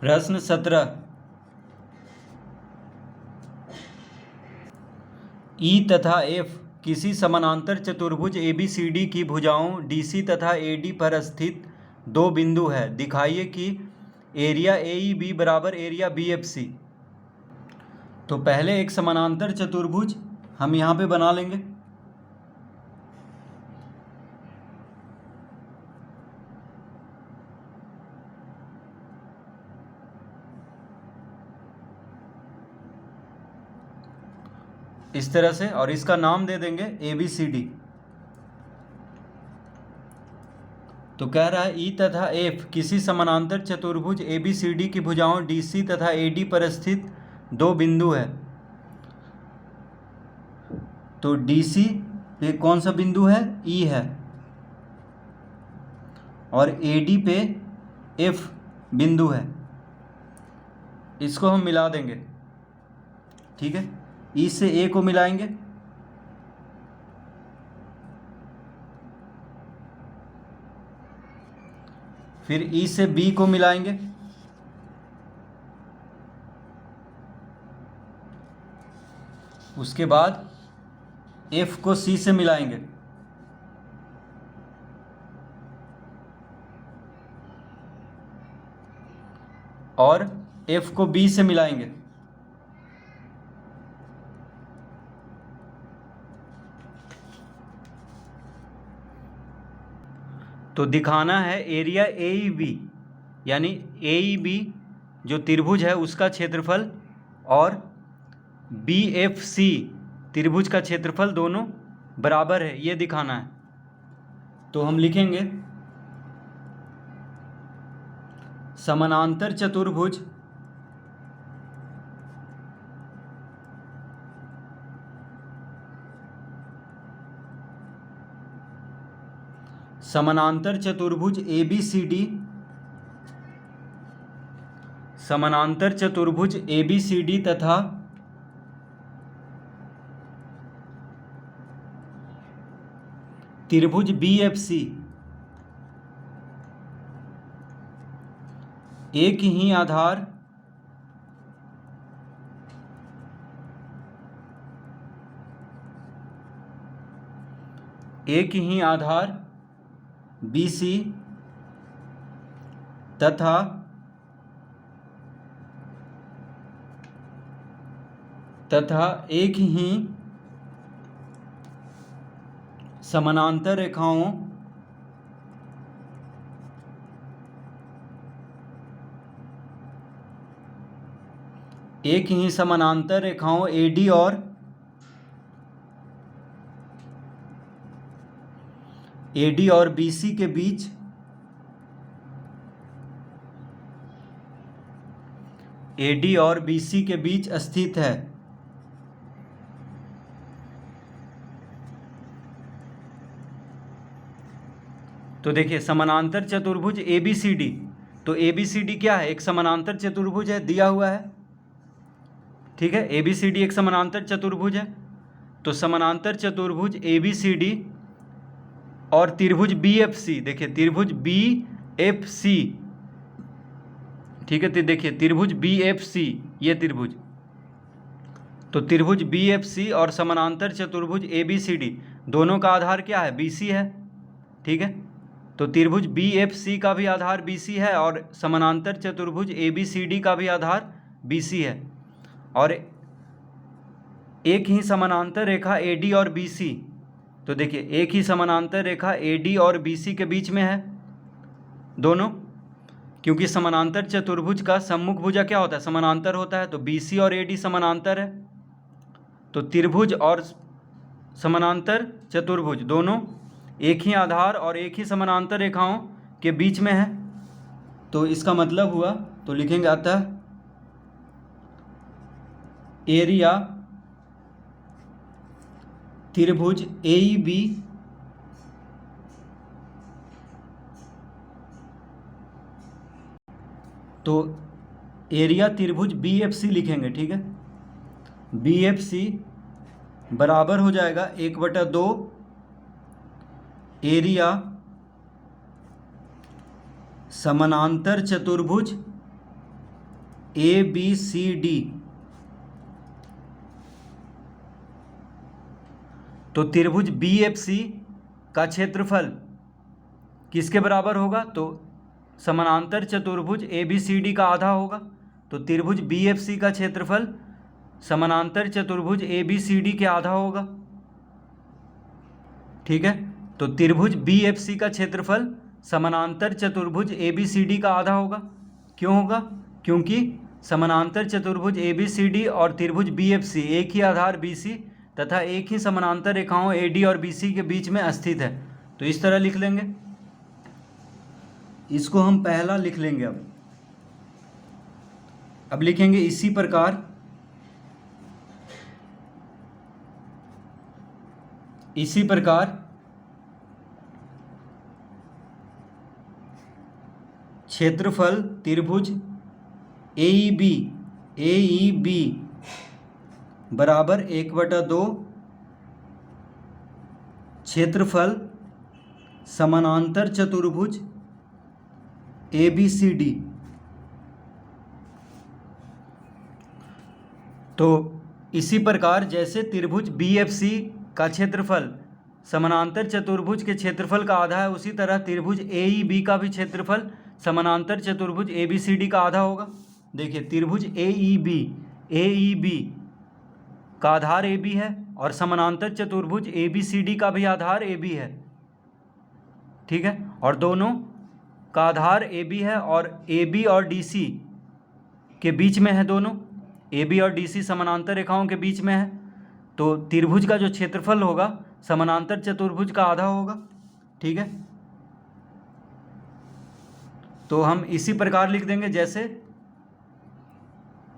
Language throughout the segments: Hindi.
प्रश्न 17। ई तथा एफ किसी समानांतर चतुर्भुज ABCD की भुजाओं DC तथा AD पर स्थित दो बिंदु है। दिखाइए कि एरिया AEB बराबर एरिया BFC। तो पहले एक समानांतर चतुर्भुज हम यहाँ पे बना लेंगे। इस तरह से, और इसका नाम दे देंगे ABCD। तो कह रहा है ई तथा एफ किसी समानांतर चतुर्भुज ABCD की भुजाओं DC तथा AD पर स्थित दो बिंदु है। तो DC पे कौन सा बिंदु है? E है, और AD पे F बिंदु है। इसको हम मिला देंगे, ठीक है। E से A को मिलाएंगे, फिर E से B को मिलाएंगे, उसके बाद F को C से मिलाएंगे, और F को B से मिलाएंगे। तो दिखाना है एरिया AEB, यानी AEB जो त्रिभुज है उसका क्षेत्रफल और BFC त्रिभुज का क्षेत्रफल दोनों बराबर है, ये दिखाना है। तो हम लिखेंगे समानांतर चतुर्भुज समानांतर चतुर्भुज ABCD, समानांतर चतुर्भुज ABCD तथा त्रिभुज BFC एक ही आधार BC तथा एक ही समानांतर रेखाओं AD और BC के बीच स्थित है। तो देखिए समानांतर चतुर्भुज ABCD, तो ABCD क्या है? एक समानांतर चतुर्भुज है, दिया हुआ है, ठीक है। ABCD एक समानांतर चतुर्भुज है। तो समानांतर चतुर्भुज ABCD और त्रिभुज BFC, देखिए त्रिभुज BFC, ठीक है। तो देखिए त्रिभुज BFC, ये त्रिभुज, तो त्रिभुज BFC और समानांतर चतुर्भुज ABCD दोनों का आधार क्या है? BC है, ठीक है। तो त्रिभुज BFC का भी आधार BC है और समानांतर चतुर्भुज ABCD का भी आधार BC है, और एक ही समानांतर रेखा AD और BC, तो देखिए एक ही समानांतर रेखा AD और BC के बीच में है दोनों, क्योंकि समानांतर चतुर्भुज का सम्मुख भुजा क्या होता है? समानांतर होता है। तो BC और AD समानांतर है। तो त्रिभुज और समानांतर चतुर्भुज दोनों एक ही आधार और एक ही समानांतर रेखाओं के बीच में है। तो इसका मतलब हुआ, तो लिखेंगे अतः एरिया त्रिभुज AEB तो एरिया त्रिभुज BFC लिखेंगे, ठीक है। BFC बराबर हो जाएगा 1/2 एरिया समानांतर चतुर्भुज ABCD, तो त्रिभुज BFC का क्षेत्रफल किसके बराबर होगा? तो समानांतर चतुर्भुज ABCD का आधा होगा। तो त्रिभुज BFC का क्षेत्रफल समानांतर चतुर्भुज ABCD के आधा होगा। ठीक है, तो त्रिभुज BFC का क्षेत्रफल समानांतर चतुर्भुज ABCD का आधा होगा। क्यों होगा? क्योंकि समानांतर चतुर्भुज ABCD और त्रिभुज BFC एक ही आधार BC तथा एक ही समानांतर रेखाओं AD और BC के बीच में स्थित है। तो इस तरह लिख लेंगे, इसको हम पहला लिख लेंगे। अब लिखेंगे इसी प्रकार क्षेत्रफल त्रिभुज AEB बराबर 1/2 क्षेत्रफल समानांतर चतुर्भुज ABCD। तो इसी प्रकार जैसे त्रिभुज BFC का क्षेत्रफल समानांतर चतुर्भुज के क्षेत्रफल का आधा है, उसी तरह त्रिभुज AEB का भी क्षेत्रफल समानांतर चतुर्भुज ABCD का आधा होगा। देखिए, त्रिभुज AEB का आधार AB है और समानांतर चतुर्भुज ABCD का भी आधार AB है। ठीक है, और दोनों का आधार AB है और AB और DC के बीच में है। दोनों AB और DC समानांतर रेखाओं के बीच में है। तो त्रिभुज का जो क्षेत्रफल होगा समानांतर चतुर्भुज का आधा होगा। ठीक है, तो हम इसी प्रकार लिख देंगे, जैसे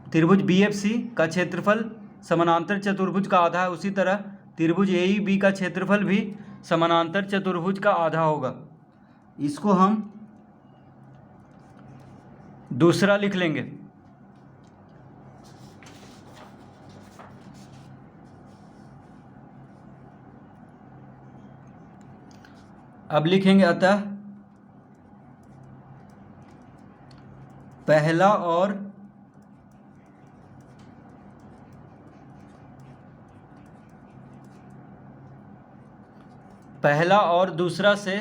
त्रिभुज BFC का क्षेत्रफल समानांतर चतुर्भुज का आधा है, उसी तरह त्रिभुज AEB का क्षेत्रफल भी समानांतर चतुर्भुज का आधा होगा। इसको हम दूसरा लिख लेंगे। अब लिखेंगे, अतः पहला और दूसरा से,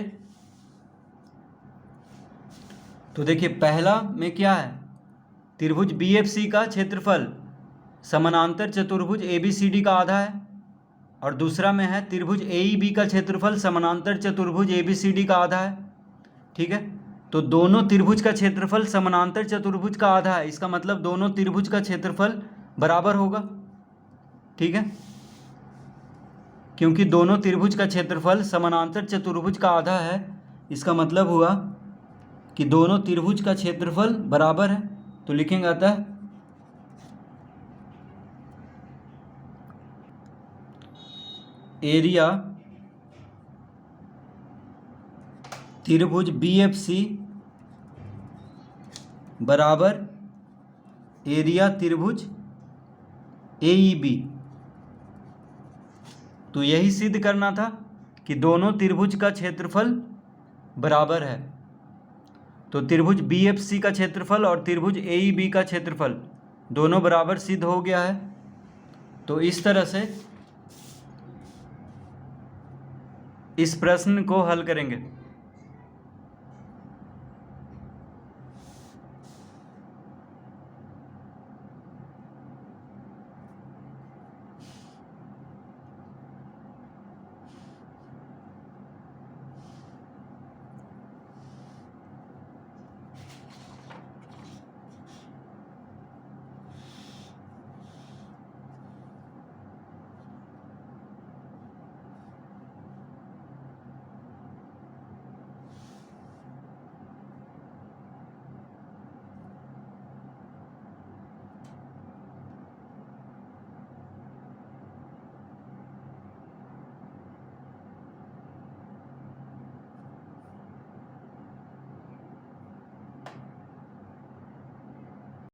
तो देखिए पहला में क्या है? त्रिभुज BFC का क्षेत्रफल समानांतर चतुर्भुज ABCD का आधा है, और दूसरा में है त्रिभुज AEB का क्षेत्रफल समानांतर चतुर्भुज ABCD का आधा है। ठीक है, तो दोनों त्रिभुज का क्षेत्रफल समानांतर चतुर्भुज का आधा है, इसका मतलब दोनों त्रिभुज का क्षेत्रफल बराबर होगा। ठीक है, क्योंकि दोनों त्रिभुज का क्षेत्रफल समानांतर चतुर्भुज का आधा है, इसका मतलब हुआ कि दोनों त्रिभुज का क्षेत्रफल बराबर है। तो लिखेंगे, अतः एरिया त्रिभुज BFC बराबर एरिया त्रिभुज AEB। तो यही सिद्ध करना था कि दोनों त्रिभुज का क्षेत्रफल बराबर है। तो त्रिभुज BFC का क्षेत्रफल और त्रिभुज AEB का क्षेत्रफल दोनों बराबर सिद्ध हो गया है। तो इस तरह से इस प्रश्न को हल करेंगे।